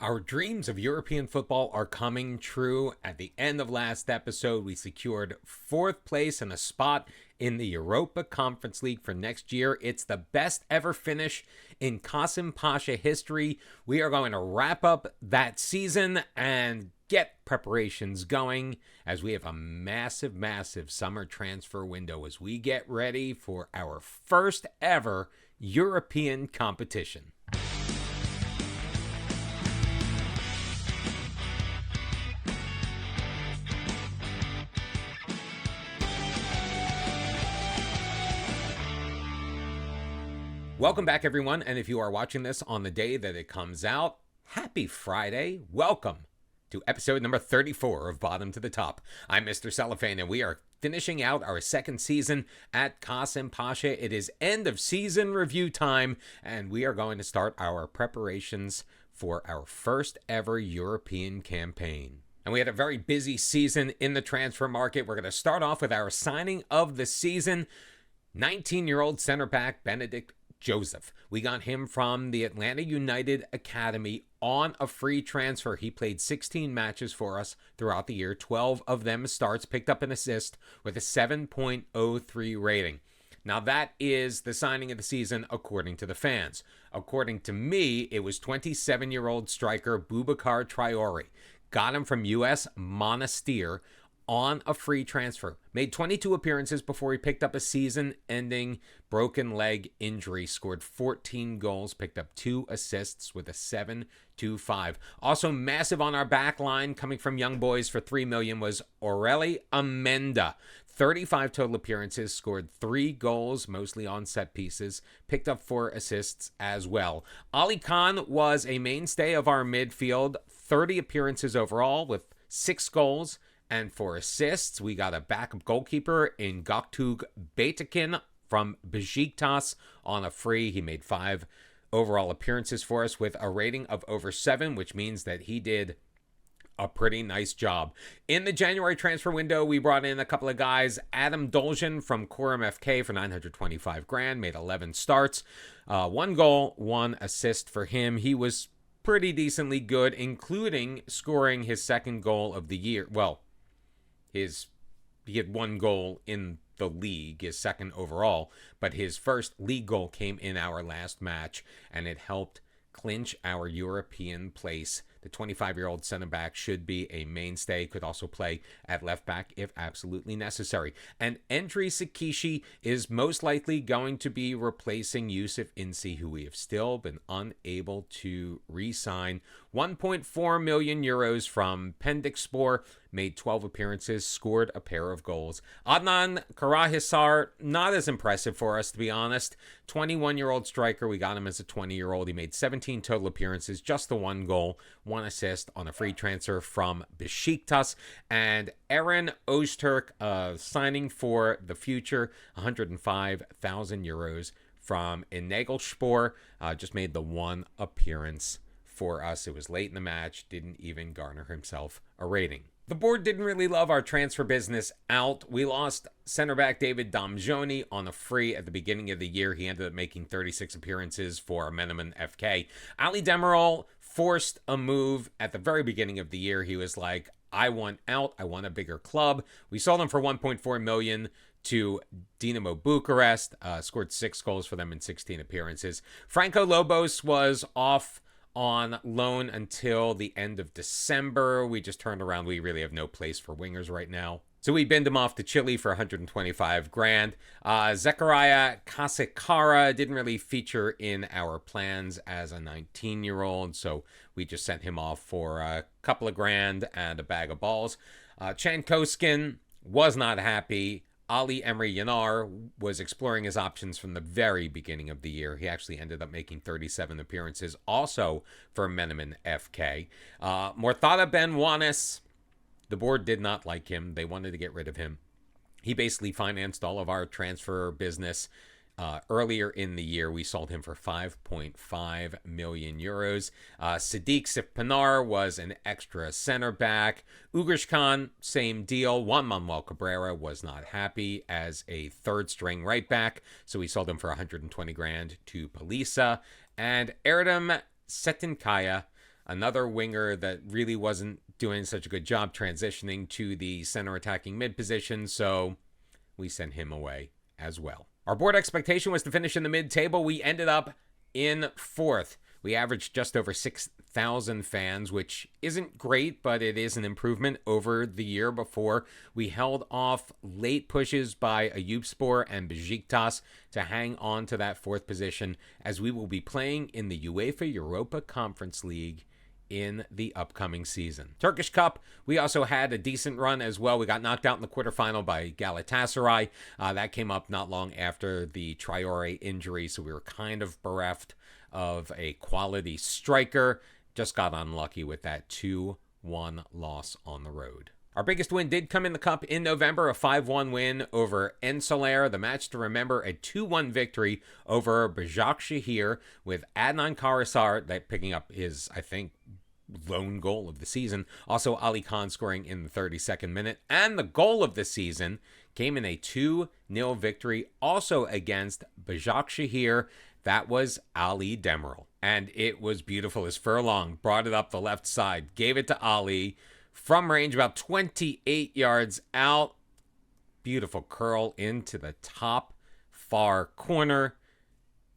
Our dreams of European football are coming true. At the end of last episode, we secured fourth place and a spot in the Europa Conference League for next year. It's the best ever finish in Kasımpaşa history. We are going to wrap up that season and get preparations going as we have a massive summer transfer window as we get ready for our first ever European competition. Welcome back, everyone, and if you are watching this on the day that it comes out, happy Friday. Welcome to episode number 34 of Bottom to the Top. I'm Mr. Cellophane, and we are finishing out our second season at Kasımpaşa. It is end of season review time, and we are going to start our preparations for our first ever European campaign. And we had a very busy season in the transfer market. We're going to start off with our signing of the season, 19-year-old center back Benedict Joseph. We got him from the Atlanta United Academy on a free transfer. He played 16 matches for us throughout the year, 12 of them starts, picked up an assist with a 7.03 rating. Now that is the signing of the season according to the fans. According to me, it was 27-year-old striker Boubacar Traoré. Got him from US Monastir on a free transfer. Made 22 appearances before he picked up a season-ending broken leg injury. Scored 14 goals, picked up 2 assists with a 7.25. Also massive on our back line, coming from Young Boys for $3 million, was Aureli Amenda. 35 total appearances, scored 3 goals, mostly on set pieces, picked up 4 assists as well. Ali Khan was a mainstay of our midfield, 30 appearances overall with 6 goals, and for assists, we got a backup goalkeeper in Göktürk Baytekin from Besiktas on a free. He made 5 overall appearances for us with a rating of over 7, which means that he did a pretty nice job. In the January transfer window, we brought in a couple of guys. Adam Doljan from Quorum FK for $925,000, made 11 starts, 1 goal, 1 assist for him. He was pretty decently good, including scoring his second goal of the year. Well, he had 1 goal in the league, his second overall, but his first league goal came in our last match, and it helped clinch our European place. The 25-year-old center back should be a mainstay, could also play at left back if absolutely necessary. And Endri Sakishi is most likely going to be replacing Yusuf Insi, who we have still been unable to re-sign. 1.4 million euros from Pendikspor, made 12 appearances, scored a pair of goals. Adnan Karahisar, not as impressive for us, to be honest. 21-year-old striker, we got him as a 20-year-old. He made 17 total appearances, just the 1 goal, 1 assist on a free transfer from Besiktas. And Eren Öztürk, signing for the future, 105,000 euros from Inagelspor, just made the 1 appearance for us. It was late in the match, didn't even garner himself a rating. The board didn't really love our transfer business out. We lost center back David Damjoni on a free at the beginning of the year. He ended up making 36 appearances for Menemen FK. Ali Demirol forced a move at the very beginning of the year. He was like, I want out. I want a bigger club. We sold him for 1.4 million to Dinamo Bucharest. Scored 6 goals for them in 16 appearances. Franco Lobos was off on loan until the end of December. We just turned around. We really have no place for wingers right now. So we binned him off to Chile for $125,000. Zechariah Kasikara didn't really feature in our plans as a 19-year-old, so we just sent him off for a couple of grand and a bag of balls. Chan Koskin was not happy. Ali Emre Yanar was exploring his options from the very beginning of the year. He actually ended up making 37 appearances, also for Menemen FK. Mortada Ben Wanis, the board did not like him. They wanted to get rid of him. He basically financed all of our transfer business. Earlier in the year, we sold him for 5.5 million euros. Sadiq Sifpanar was an extra center back. Ugrish Khan, same deal. Juan Manuel Cabrera was not happy as a third string right back, so we sold him for 120 grand to Palisa. And Erdem Setinkaya, another winger that really wasn't doing such a good job transitioning to the center attacking mid position, so we sent him away as well. Our board expectation was to finish in the mid-table. We ended up in 4th. We averaged just over 6,000 fans, which isn't great, but it is an improvement over the year before. We held off late pushes by Ayubspor and Besiktas to hang on to that 4th position, as we will be playing in the UEFA Europa Conference League in the upcoming season. Turkish Cup, we also had a decent run as well. We got knocked out in the quarterfinal by Galatasaray. That came up not long after the Traore injury, so we were kind of bereft of a quality striker. Just got unlucky with that 2-1 loss on the road. Our biggest win did come in the Cup in November, a 5-1 win over Ensolair. The match to remember, a 2-1 victory over Başakşehir, with Adnan Karasar picking up his, I think, lone goal of the season. Also, Ali Khan scoring in the 32nd minute. And the goal of the season came in a 2-0 victory, also against Başakşehir. That was Ali Demiral. And it was beautiful as Furlong brought it up the left side, gave it to Ali from range about 28 yards out. Beautiful curl into the top far corner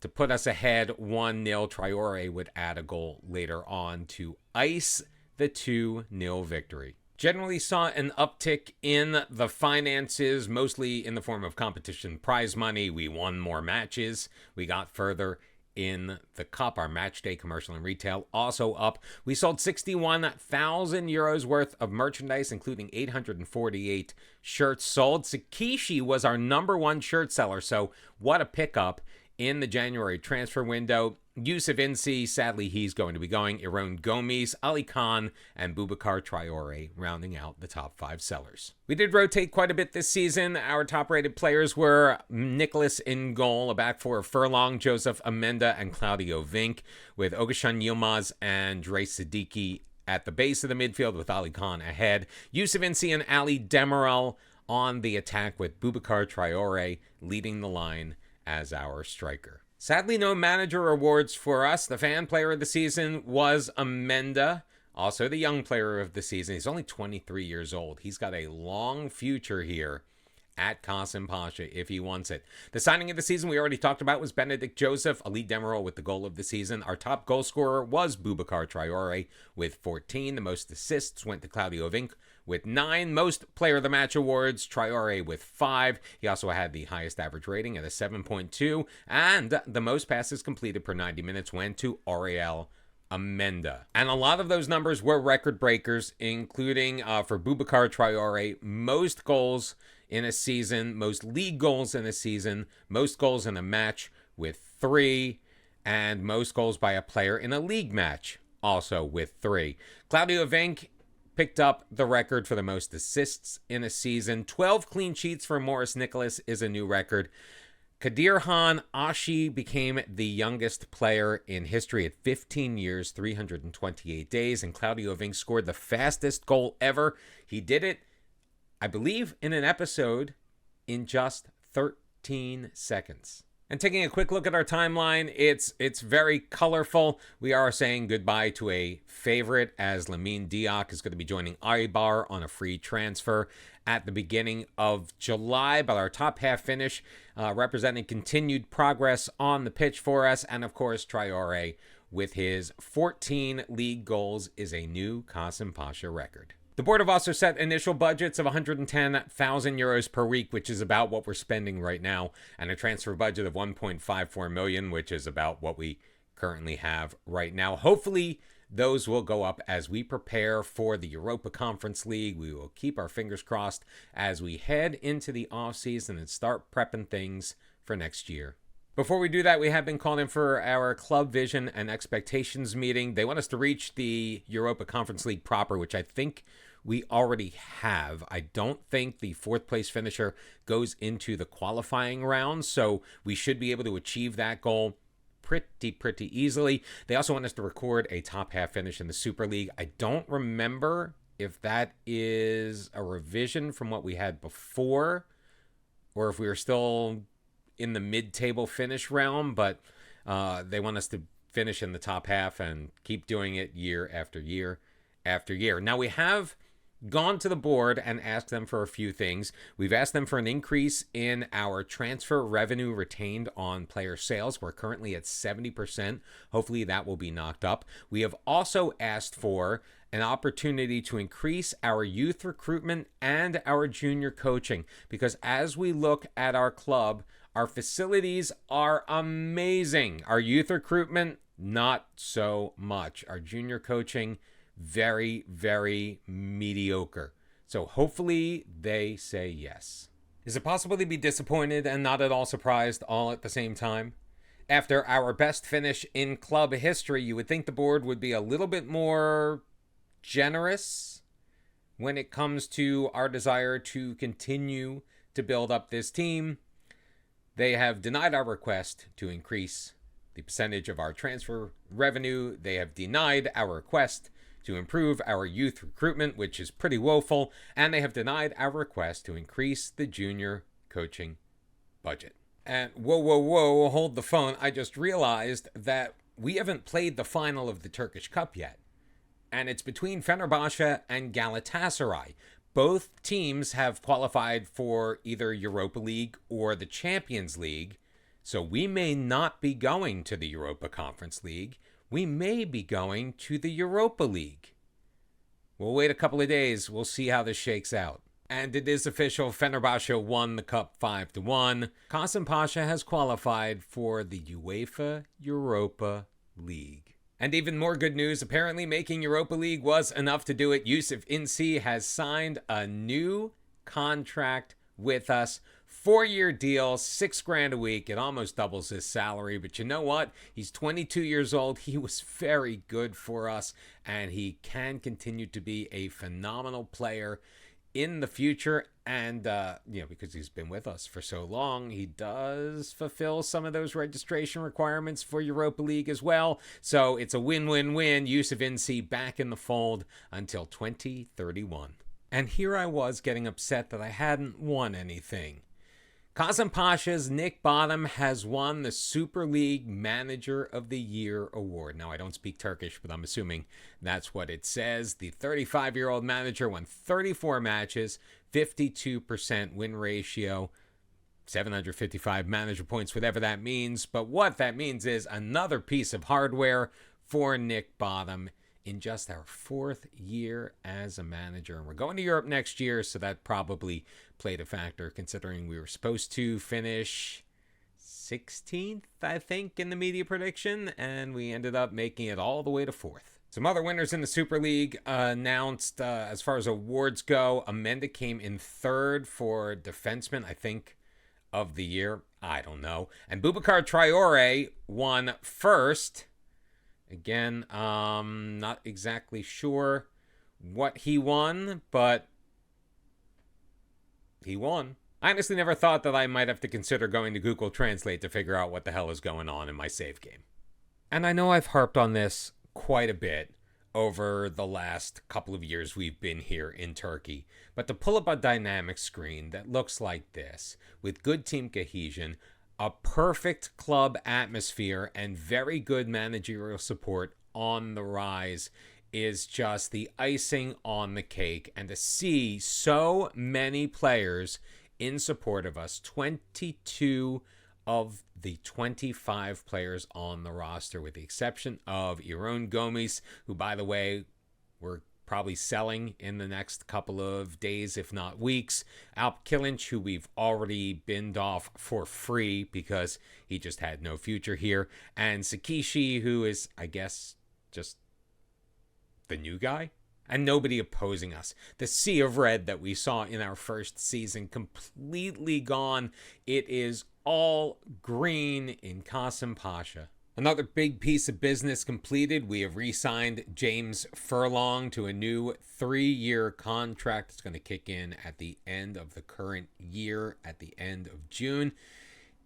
to put us ahead 1-0. Traore would add a goal later on to ice the 2-0 victory. Generally saw an uptick in the finances, mostly in the form of competition prize money. We won more matches. We got further in the Cup. Our match day commercial and retail also up. We sold 61,000 euros worth of merchandise, including 848 shirts sold. Sakishi was our #1 shirt seller, so what a pickup in the January transfer window. Yusuf Insi, sadly he's going to be going. Iron Gomes, Ali Khan, and Boubacar Traore rounding out the top 5 sellers. We did rotate quite a bit this season. Our top-rated players were Nicholas in goal, a back four of Furlong, Joseph Amenda, and Claudio Vink, with Ogashan Yilmaz and Dre Siddiqui at the base of the midfield with Ali Khan ahead. Yusuf Insi and Ali Demiral on the attack, with Boubacar Traore leading the line as our striker. Sadly, no manager awards for us. The fan player of the season was Amenda, also the young player of the season. He's only 23 years old. He's got a long future here at Kasımpaşa if he wants it. The signing of the season we already talked about was Benedict Joseph, Ali Demiral with the goal of the season. Our top goal scorer was Boubacar Traore with 14. The most assists went to Claudio Vink with 9. Most player of the match awards, Traore with 5. He also had the highest average rating at a 7.2. And the most passes completed per 90 minutes went to Ariel Amenda. And a lot of those numbers were record breakers, including for Boubacar Traore, most goals in a season, most league goals in a season, most goals in a match with 3, and most goals by a player in a league match also with 3. Claudio Vink picked up the record for the most assists in a season. 12 clean sheets for Morris Nicholas is a new record. Kadirhan Ashi became the youngest player in history at 15 years, 328 days, and Claudio Vink scored the fastest goal ever. He did it, I believe, in an episode in just 13 seconds. And taking a quick look at our timeline, it's very colorful. We are saying goodbye to a favorite, as Lamine Diak is going to be joining Eibar on a free transfer at the beginning of July. But our top half finish representing continued progress on the pitch for us. And of course, Traore with his 14 league goals is a new Kasımpaşa record. The board have also set initial budgets of 110,000 euros per week, which is about what we're spending right now, and a transfer budget of 1.54 million, which is about what we currently have right now. Hopefully, those will go up as we prepare for the Europa Conference League. We will keep our fingers crossed as we head into the offseason and start prepping things for next year. Before we do that, we have been called in for our club vision and expectations meeting. They want us to reach the Europa Conference League proper, which I think we already have. I don't think the 4th place finisher goes into the qualifying round, so we should be able to achieve that goal pretty easily. They also want us to record a top half finish in the Super League. I don't remember if that is a revision from what we had before, or if we were still in the mid-table finish realm, but they want us to finish in the top half and keep doing it year after year after year. Now, we have gone to the board and asked them for a few things. We've asked them for an increase in our transfer revenue retained on player sales. We're currently at 70%. Hopefully that will be knocked up. We have also asked for an opportunity to increase our youth recruitment and our junior coaching, because as we look at our club, our facilities are amazing. Our youth recruitment, not so much. Our junior coaching, very, very mediocre. So hopefully they say yes. Is it possible to be disappointed and not at all surprised all at the same time? After our best finish in club history, you would think the board would be a little bit more generous when it comes to our desire to continue to build up this team. They have denied our request to increase the percentage of our transfer revenue. They have denied our request to improve our youth recruitment, which is pretty woeful, and they have denied our request to increase the junior coaching budget. And whoa, hold the phone. I just realized that we haven't played the final of the Turkish Cup yet, and it's between Fenerbahce and Galatasaray. Both teams have qualified for either Europa League or the Champions League, so we may not be going to the Europa Conference League. We may be going to the Europa League. We'll wait a couple of days. We'll see how this shakes out. And it is official. Fenerbahce won the cup 5-1. Kasımpaşa has qualified for the UEFA Europa League. And even more good news, apparently making Europa League was enough to do it. Yusuf İnci has signed a new contract with us. 4-year deal, $6,000 a week. It almost doubles his salary. But you know what? He's 22 years old. He was very good for us, and he can continue to be a phenomenal player in the future. And, because he's been with us for so long, he does fulfill some of those registration requirements for Europa League as well. So it's a win-win-win. Yusuf İnci back in the fold until 2031. And here I was getting upset that I hadn't won anything. Kasımpaşa's Nick Bottom has won the Super League Manager of the Year award. Now, I don't speak Turkish, but I'm assuming that's what it says. The 35-year-old manager won 34 matches, 52% win ratio, 755 manager points, whatever that means. But what that means is another piece of hardware for Nick Bottom in just our 4th year as a manager. And we're going to Europe next year, so that probably played a factor, considering we were supposed to finish 16th, I think, in the media prediction, and we ended up making it all the way to 4th. Some other winners in the Super League announced as far as awards go. Amenda came in 3rd for defenseman, I think, of the year. I don't know. And Boubacar Traore won 1st. Again, not exactly sure what he won, but he won. I honestly never thought that I might have to consider going to Google Translate to figure out what the hell is going on in my save game. And I know I've harped on this quite a bit over the last couple of years we've been here in Turkey, but to pull up a dynamic screen that looks like this, with good team cohesion, a perfect club atmosphere, and very good managerial support on the rise is just the icing on the cake. And to see so many players in support of us, 22 of the 25 players on the roster, with the exception of Iron Gomes, who, by the way, we're probably selling in the next couple of days, if not weeks. Alp Kilinc, who we've already binned off for free because he just had no future here. And Sakishi, who is, I guess, just the new guy. And nobody opposing us. The sea of red that we saw in our first season, completely gone. It is all green in Kasımpaşa. Another big piece of business completed. We have re-signed James Furlong to a new 3-year contract. It's going to kick in at the end of the current year, at the end of June.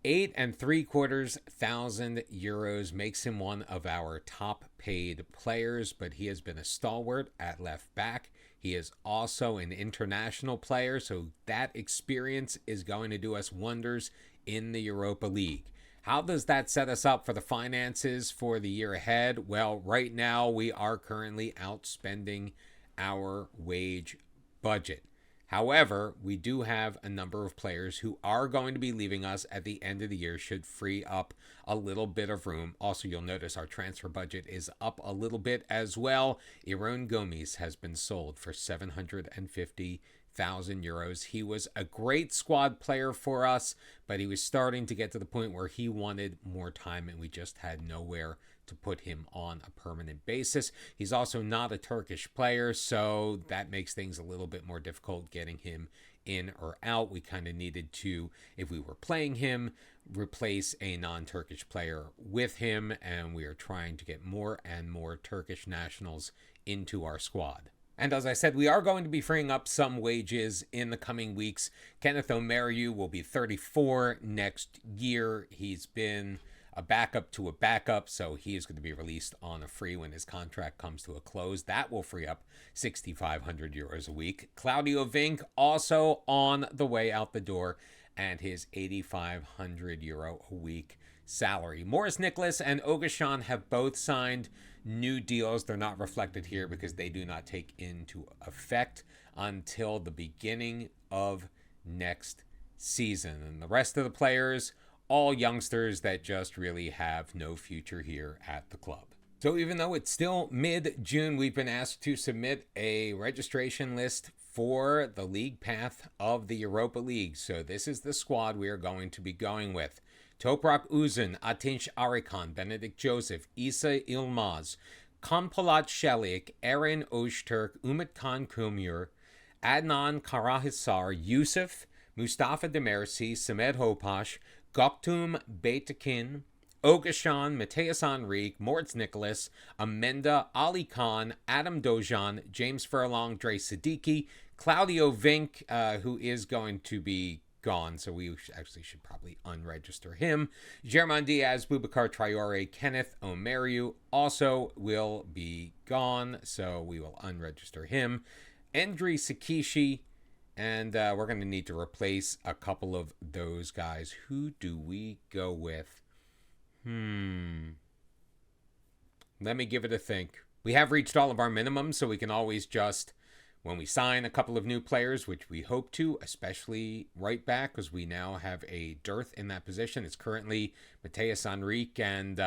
8,750 euros makes him one of our top paid players, but he has been a stalwart at left back. He is also an international player, so that experience is going to do us wonders in the Europa League. How does that set us up for the finances for the year ahead? Well, right now we are currently outspending our wage budget. However, we do have a number of players who are going to be leaving us at the end of the year, should free up a little bit of room. Also, you'll notice our transfer budget is up a little bit as well. Iron Gomes has been sold for 750,000 euros. He was a great squad player for us, but he was starting to get to the point where he wanted more time, and we just had nowhere to put him on a permanent basis. He's also not a Turkish player, so that makes things a little bit more difficult getting him in or out. We kind of needed to, if we were playing him, replace a non-Turkish player with him, and we are trying to get more and more Turkish nationals into our squad. And as I said, we are going to be freeing up some wages in the coming weeks. Kenneth Omeru will be 34 next year. He's been a backup to a backup, so he is going to be released on a free when his contract comes to a close. That will free up 6,500 euros a week. Claudio Vink also on the way out the door, and his 8,500 euro a week salary. Morris Nicholas and Ogashan have both signed new deals. They're not reflected here because they do not take into effect until the beginning of next season. And the rest of the players, all youngsters that just really have no future here at the club. So even though it's still mid-June, we've been asked to submit a registration list for the league path of the Europa League. So this is the squad we are going to be going with. Toprak Uzun, Atinç Arikan, Benedict Joseph, Isa Ilmaz, Kampolat Shelik, Eren Öztürk, Umut Khan Kumur, Adnan Karahisar, Yusuf, Mustafa Demirci, Samed Hopash, Göktuğ Beytekin, Ogashan, Mateus Enrique, Moritz Nicholas, Amenda, Ali Khan, Adam Dojan, James Furlong, Dre Siddiqui, Claudio Vink, who is going to be gone, so we actually should probably unregister him. German Diaz, Boubacar Traore, Kenneth Omeru also will be gone, so we will unregister him. Endri Sakishi, and we're going to need to replace a couple of those guys. Who do we go with? Let me give it a think. We have reached all of our minimums, so we can always just, when we sign a couple of new players, which we hope to, especially right back, because we now have a dearth in that position. It's currently Mateus Enrique and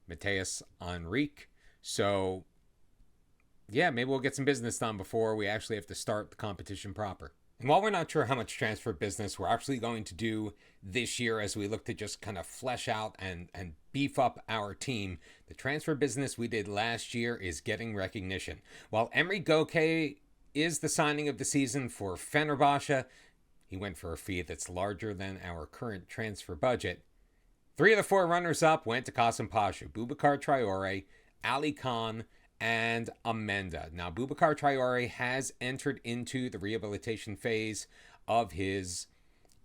Mateus Enrique. So, yeah, maybe we'll get some business done before we actually have to start the competition proper. And while we're not sure how much transfer business we're actually going to do this year as we look to just kind of flesh out and beef up our team, the transfer business we did last year is getting recognition. While Emre Gökçe is the signing of the season for Fenerbahce, he went for a fee that's larger than our current transfer budget. 3 of the 4 runners-up went to Kasımpaşa: Boubacar Traore, Ali Khan, and Amenda. Now, Boubacar Traore has entered into the rehabilitation phase of his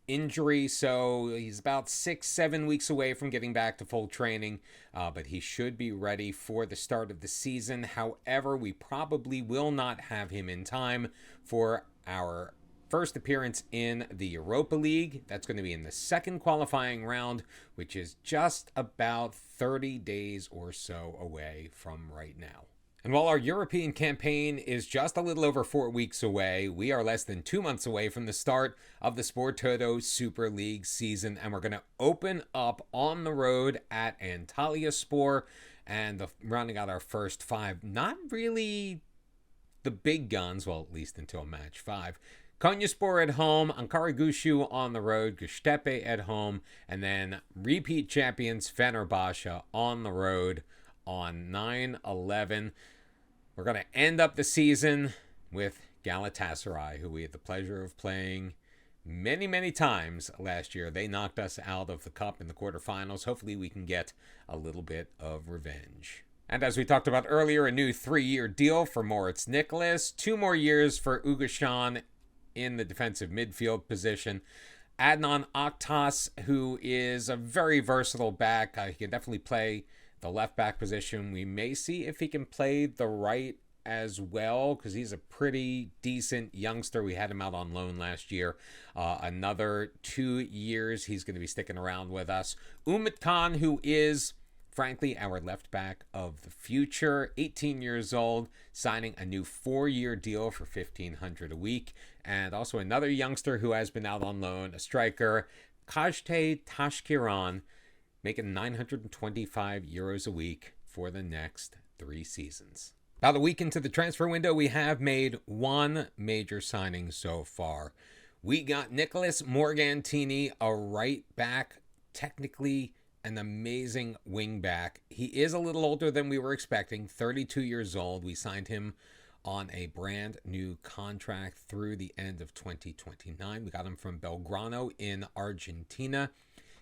injury, so he's about 6-7 weeks away from getting back to full training, but he should be ready for the start of the season. However, we probably will not have him in time for our first appearance in the Europa League. That's going to be in the second qualifying round, which is just about 30 days or so away from right now. And while our European campaign is just a little over 4 weeks away, we are less than 2 months away from the start of the Sport Toto Super League season, and we're going to open up on the road at Antalyaspor, and rounding out our first 5, not really the big guns, well, at least until match 5. Konyaspor at home, Ankaragücü on the road, Göztepe at home, and then repeat champions Fenerbahce on the road on 9/11. We're going to end up the season with Galatasaray, who we had the pleasure of playing many, many times last year. They knocked us out of the cup in the quarterfinals. Hopefully we can get a little bit of revenge. And as we talked about earlier, a new 3-year deal for Moritz Nicholas, 2 more years for Ogashan in the defensive midfield position. Adnan Aktas, who is a very versatile back. He can definitely play the left back position. We may see if he can play the right as well, because he's a pretty decent youngster. We had him out on loan last year. Another 2 years, he's going to be sticking around with us. Umit Khan, who is, frankly, our left back of the future, 18 years old, signing a new 4-year deal for $1,500 a week. And also another youngster who has been out on loan, a striker, Kajte Tashkiran, making 925 euros a week for the next 3 seasons. About a week into the transfer window, we have made one major signing so far. We got Nicholas Morgantini, a right back, technically an amazing wing back. He is a little older than we were expecting, 32 years old. We signed him on a brand new contract through the end of 2029. We got him from Belgrano in Argentina.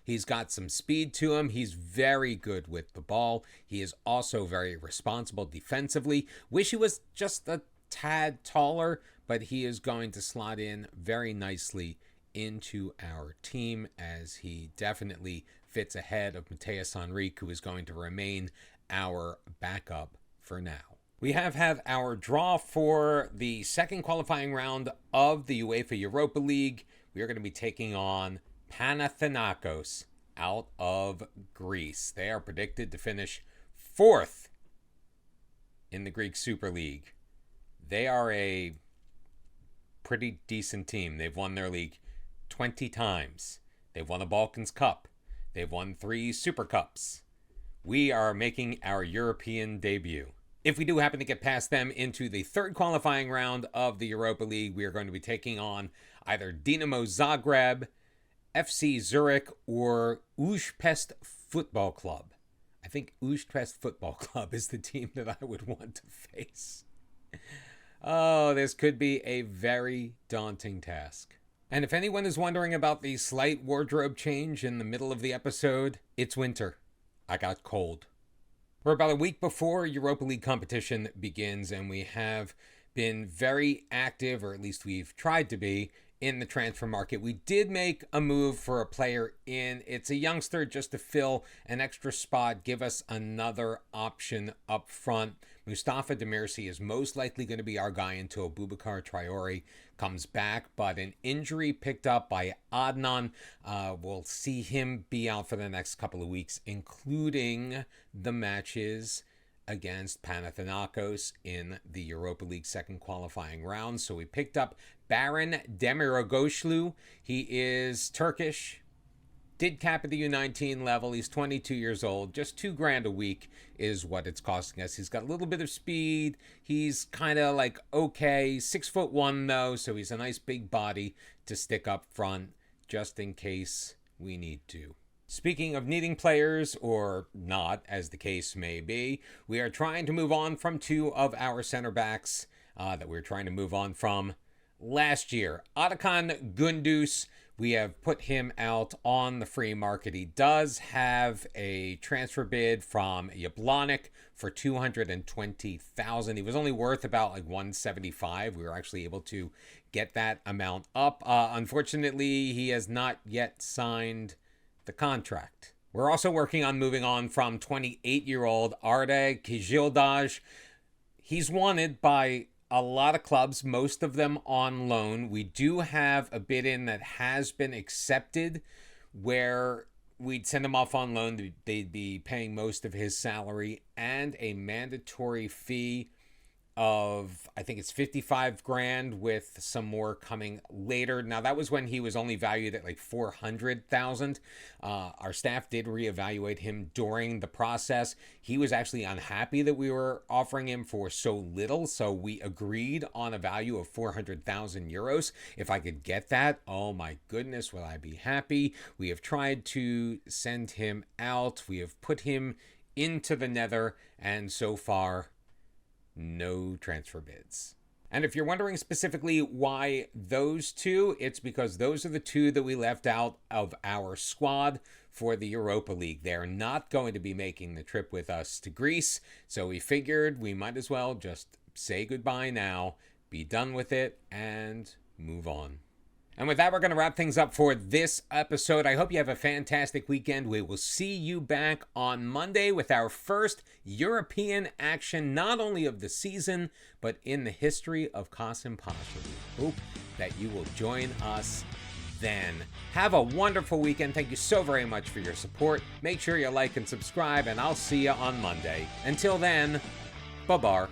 He's got some speed to him. He's very good with the ball. He is also very responsible defensively. Wish he was just a tad taller, but he is going to slot in very nicely into our team, as he definitely fits ahead of Mateus Henrique, who is going to remain our backup for now. We have had our draw for the second qualifying round of the UEFA Europa League. We are going to be taking on Panathinaikos out of Greece. They are predicted to finish 4th in the Greek Super League. They are a pretty decent team. They've won their league 20 times. They've won a Balkans Cup. They've won 3 Super Cups. We are making our European debut. If we do happen to get past them into the third qualifying round of the Europa League, we are going to be taking on either Dinamo Zagreb, FC Zurich, or Ujpest Football Club. I think Ujpest Football Club is the team that I would want to face. Oh, this could be a very daunting task. And if anyone is wondering about the slight wardrobe change in the middle of the episode, it's winter. I got cold. We're about a week before Europa League competition begins, and we have been very active, or at least we've tried to be, in the transfer market. We did make a move for a player in. It's a youngster just to fill an extra spot, give us another option up front. Mustafa Demirci is most likely going to be our guy until Boubacar Traore comes back, but an injury picked up by Adnan will see him be out for the next couple of weeks, including the matches against Panathinaikos in the Europa League second qualifying round. So we picked up Baran Demirogoslu. He is Turkish, did cap at the U19 level. He's 22 years old. Just $2,000 a week is what it's costing us. He's got a little bit of speed. He's kind of like okay, 6'1" though, so he's a nice big body to stick up front just in case we need to. Speaking of needing players, or not, as the case may be, we are trying to move on from 2 of our center backs that we were trying to move on from last year. Atakan Gündüz, we have put him out on the free market. He does have a transfer bid from Jablonec for $220,000. He was only worth about like $175. We were actually able to get that amount up. Unfortunately, he has not yet signed the contract. We're also working on moving on from 28-year-old Arda Kizildaj. He's wanted by a lot of clubs, most of them on loan. We do have a bid in that has been accepted where we'd send him off on loan. They'd be paying most of his salary and a mandatory fee of, I think it's 55 grand with some more coming later. Now that was when he was only valued at like 400,000. Our staff did reevaluate him during the process. He was actually unhappy that we were offering him for so little, so we agreed on a value of 400,000 euros. If I could get that, oh my goodness, will I be happy. We have tried to send him out. We have put him into the nether, and so far no transfer bids. And if you're wondering specifically why those 2, it's because those are the 2 that we left out of our squad for the Europa League. They're not going to be making the trip with us to Greece, so we figured we might as well just say goodbye now, be done with it, and move on. And with that, we're going to wrap things up for this episode. I hope you have a fantastic weekend. We will see you back on Monday with our first European action, not only of the season, but in the history of Kasımpaşa. We hope that you will join us then. Have a wonderful weekend. Thank you so very much for your support. Make sure you like and subscribe, and I'll see you on Monday. Until then, bye-bye.